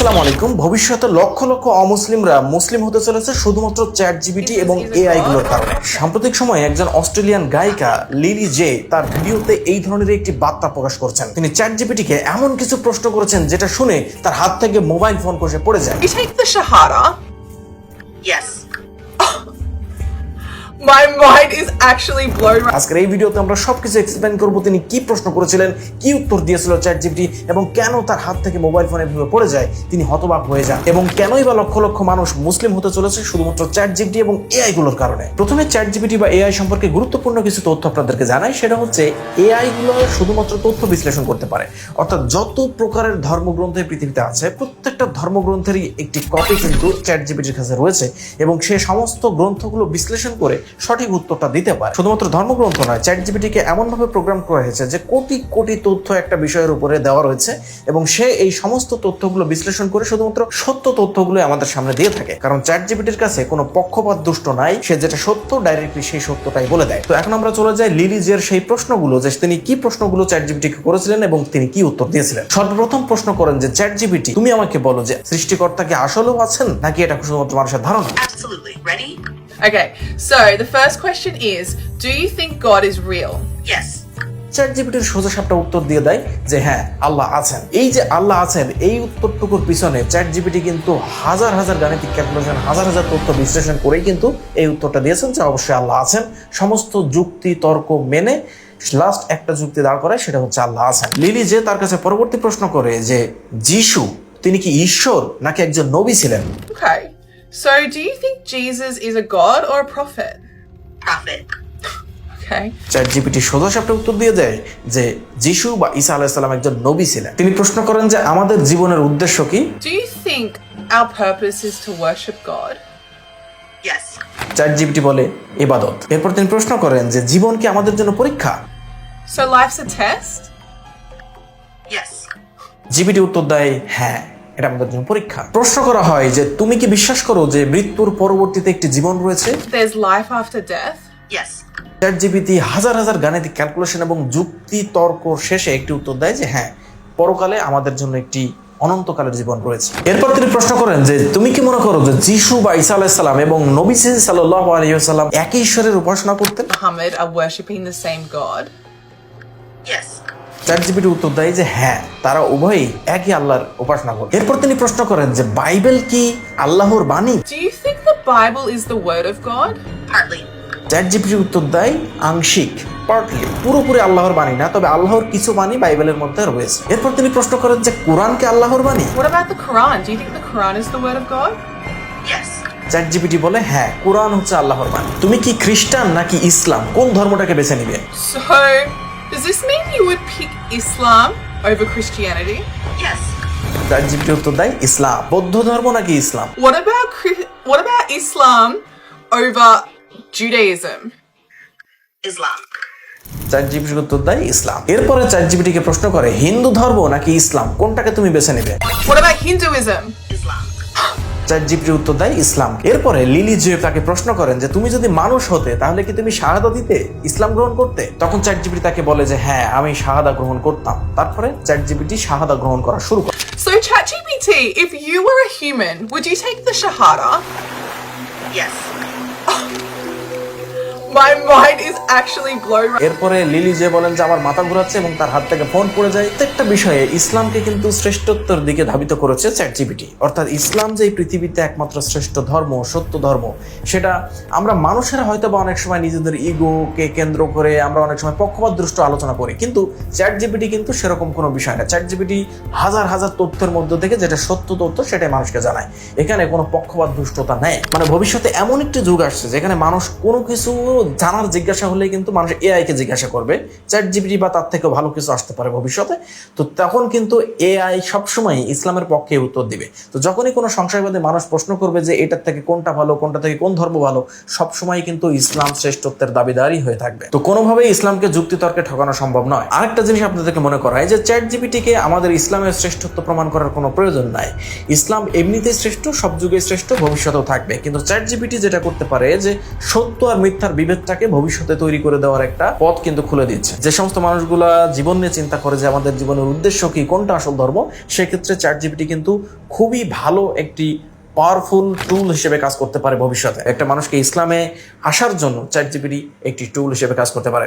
আসসালামু আলাইকুম। ভবিষ্যতে লক্ষ লক্ষ অমুসলিমরা মুসলিম হতে চলেছে শুধুমাত্র চ্যাট জিপিটি এবং এআই গুলোর কারণে। সাম্প্রতিক সময়ে একজন অস্ট্রেলিয়ান গায়িকা লিলি জে তার ভিডিওতে এই ধরনের একটি বার্তা প্রকাশ করছেন। তিনি চ্যাট জিপিটিকে এমন কিছু প্রশ্ন করেছেন যেটা শুনে তার হাত থেকে মোবাইল ফোন খসে পড়ে যায়। You take the Shahada? Yes. My mind is actually blown. আজকের এই ভিডিওতে আমরা সবকিছু এক্সপ্লেইন করব, তিনি কি প্রশ্ন করেছিলেন, কি উত্তর দিয়েছিল চ্যাট জিপিটি, এবং কেন তার হাত থেকে মোবাইল ফোন এভাবে পড়ে যায়, তিনি হতবাক হয়ে যান, এবং কেনই বা লক্ষ লক্ষ মানুষ মুসলিম হতে চলেছে শুধুমাত্র চ্যাট জিপিটি এবং এআই গুলোর কারণে। প্রথমে চ্যাট জিপিটি বা এআই সম্পর্কে গুরুত্বপূর্ণ কিছু তথ্য আপনাদেরকে জানাই। সেটা হচ্ছে এআই গুলো শুধুমাত্র তথ্য বিশ্লেষণ করতে পারে, অর্থাৎ যত প্রকারের ধর্মগ্রন্থ পৃথিবীতে আছে প্রত্যেকটা ধর্মগ্রন্থেরই একটি কপি কিন্তু চ্যাট জিপিটির কাছে রয়েছে, এবং সে সমস্ত গ্রন্থগুলো বিশ্লেষণ করে সঠিক উত্তরটা দিতে পারে। শুধুমাত্র ধর্মগ্রন্থ নয়, চ্যাট জিপিটিকে এমনভাবে প্রোগ্রাম করা হয়েছে যে কোটি কোটি তথ্য একটা বিষয়ের উপরে দেওয়া রয়েছে, এবং সে এই সমস্ত তথ্যগুলো বিশ্লেষণ করে শুধুমাত্র সত্য তথ্যগুলো আমাদের সামনে দিয়ে থাকে। কারণ চ্যাট জিপিটির কাছে কোনো পক্ষপাত দুষ্ট নাই, সে যেটা সত্য ডাইরেক্টলি সেই সত্যটাই বলে দেয়। তো এখন আমরা চলে যাই লিলি জের সেই প্রশ্নগুলো, যে তিনি কি প্রশ্নগুলো চ্যাট জিপিটিকে করেছিলেন এবং তিনি কি উত্তর দিয়েছিলেন। সর্বপ্রথম প্রশ্ন করেন যে চ্যাট জিপিটি, তুমি আমাকে বলো যে সৃষ্টিকর্তা কি আসলেও আছেন নাকি এটা শুধুমাত্র মানুষের ধারণা? Absolutely. Ready? Okay, so the first question is, do you think God is real? Yes. Chat জিপিটির সোজা সাপটা উত্তর দিয়ে দেয় যে হ্যাঁ, আল্লাহ আছেন। এই যে আল্লাহ আছেন এই উত্তরটুকুর পিছনে চ্যাট জিপিটি কিন্তু হাজার হাজার গাণিতিক ক্যালকুলেশন, হাজার হাজার তথ্য বিশ্লেষণ করেই কিন্তু এই উত্তরটা দিয়েছেন যে অবশ্যই আল্লাহ আছেন। সমস্ত যুক্তি তর্ক মেনে লাস্ট একটা যুক্তি দাঁড় করে, সেটা হচ্ছে আল্লাহ আছেন। লিলি যে তার কাছে পরবর্তী প্রশ্ন করে যে যিশু তিনি কি ঈশ্বর নাকি একজন নবী ছিলেন? Okay, so do you think Jesus is a god or a prophet? Prophet. Okay. Chat GPT সোজা সাপটা উত্তর দিয়ে দেয় যে যিশু বা ঈসা আলাইহিস সালাম একজন নবী ছিলেন। তিনি প্রশ্ন করেন যে আমাদের জীবনের উদ্দেশ্য কি? Do you think our purpose is to worship God? Yes. Chat GPT বলে ইবাদত। এরপর তিনি প্রশ্ন করেন যে জীবন কি আমাদের জন্য পরীক্ষা? So life's a test? Yes. GPT উত্তর দেয় হ্যাঁ, এটা আমাদের জন্য পরীক্ষা। প্রশ্ন করা হয় যে তুমি কি বিশ্বাস করো যে মৃত্যুর পরবর্তীতে একটি জীবন রয়েছে? There's life after death? Yes. Chat GPT হাজার হাজার গাণিতিক ক্যালকুলেশন এবং যুক্তি তর্ক শেষে একটি উত্তর দেয় যে হ্যাঁ, পরকালে আমাদের জন্য একটি অনন্তকালের জীবন রয়েছে। এরপর তিনি প্রশ্ন করেন যে তুমি কি মনে করো যে যিশু বা ঈসা আলাইহিস সালাম এবং নবী সাল্লাল্লাহু আলাইহি ওয়াসাল্লাম একই ঈশ্বরের উপাসনা করতেন? Muhammad are worshipping the same God? Yes. Chat GPT উত্তর দেয় যে হ্যাঁ, তারা উভয়ই একই আল্লাহর উপাসনা করে। এরপর তিনি প্রশ্ন করেন যে বাইবেল কি আল্লাহর বাণী? Do you think the Bible is the word of God? Partly. Chat GPT উত্তর দেয় আংশিক, পার্টলি, পুরোপুরি আল্লাহর বাণী না, তবে আল্লাহর কিছু বাণী বাইবেলের মধ্যে রয়েছে। এরপর তিনি প্রশ্ন করেন যে কোরআন কি আল্লাহর বাণী? What about the Quran? Do you think the Quran is the word of God? Yes. Chat GPT বলে হ্যাঁ, কোরআন হচ্ছে আল্লাহর বাণী। তুমি কি খ্রিস্টান নাকি ইসলাম, কোন ধর্মটাকে বেছে নিবে? So, does this mean you would pick Islam over Christianity? Yes. Chat GPT উত্তর দেয় ইসলাম। বৌদ্ধ ধর্ম নাকি ইসলাম? What about Islam over Judaism? Islam. Chat GPT উত্তর দেয় ইসলাম। এরপরে চ্যাট জিপিটিকে প্রশ্ন করে হিন্দু ধর্ম নাকি ইসলাম, কোনটাকে তুমি বেছে নেবে? What about Hinduism? Islam. Chat GPT উত্তর দেয় ইসলাম। এরপরে লিলি জে তাকে প্রশ্ন করেন যে তুমি যদি মানুষ হতে তাহলে কি তুমি শাহাদা দিতে, ইসলাম গ্রহণ করতে? তখন চ্যাট জিপিটি তাকে বলে যে হ্যাঁ, আমি শাহাদা গ্রহণ করতাম। তারপরে চ্যাট জিপিটি শাহাদা গ্রহণ করা শুরু করে। So, ChatGPT, if you were a human, would you take the Shahada? Yes. My mind is actually blown. এরপরে লিলি যে বলেন যে আমার মাথা ঘোরাচ্ছে এবং তার হাত থেকে ফোন পড়ে যায়। প্রত্যেকটা বিষয়ে ইসলামকে কিন্তু শ্রেষ্ঠত্বের দিকে ধাবিত করেছে চ্যাট জিপিটি। অর্থাৎ ইসলাম যে এই পৃথিবীতে একমাত্র শ্রেষ্ঠ ধর্ম, সত্য ধর্ম, সেটা আমরা মানুষেরা হয়তো বা অনেক সময় নিজেদের ইগোকে কেন্দ্র করে আমরা অনেক সময় পক্ষপাত দৃষ্ট আলোচনা করি, কিন্তু চ্যাট জিপিটি কিন্তু সেরকম কোনো বিষয় না। চ্যাট জিপিটি হাজার হাজার তথ্যের মধ্যে থেকে যেটা সত্য তথ্য সেটাই মানুষকে জানায়। এখানে কোনো পক্ষপাত দুষ্টতা নেই। মানে ভবিষ্যতে এমন একটি যুগ আসছে যেখানে মানুষ কোনো কিছু জানার জিজ্ঞাসা হলে কিন্তু মানুষ এআই কে জিজ্ঞাসা করবে, চ্যাট জিপিটি বা তার থেকেও ভালো কিছু আসতে পারে ভবিষ্যতে। তো তখন কিন্তু এআই সবসময় ইসলামের পক্ষে উত্তর দিবে। তো যখনই কোনো সংশয়বাদী মানুষ প্রশ্ন করবে যে এটার থেকে কোনটা ভালো, কোনটা থেকে কোন ধর্ম ভালো, সবসময় কিন্তু ইসলাম শ্রেষ্ঠত্বের দাবিদারই হয়ে থাকবে। তো কোনোভাবেই ইসলামকে যুক্তিতর্কে ঠকানো সম্ভব নয়। আরেকটা জিনিস আপনাদেরকে মনে করায় যে চ্যাট জিপিটিকে আমাদের ইসলামের শ্রেষ্ঠত্ব প্রমাণ করার কোনো প্রয়োজন নাই। ইসলাম এমনিতেই শ্রেষ্ঠ, সব যুগে শ্রেষ্ঠ, ভবিষ্যতেও থাকবে। কিন্তু চ্যাট জিপিটি যেটা করতে পারে যে সত্য আর মিথ্যার বিবেচনা টেমপ্লেটটাকে ভবিষ্যতে তৈরি করে দেওয়ার একটা পথ কিন্তু খুলে দিচ্ছে। যে সমস্ত মানুষগুলা জীবন নিয়ে চিন্তা করে যে আমাদের জীবনের উদ্দেশ্য কি, কোনটা আসল ধর্ম, সেক্ষেত্রে চ্যাটজিপিটি কিন্তু খুবই ভালো একটি পাওয়ারফুল টুল হিসেবে কাজ করতে পারে ভবিষ্যতে। একটা মানুষকে ইসলামে আসার জন্য চ্যাটজিপিটি একটি টুল হিসেবে কাজ করতে পারে।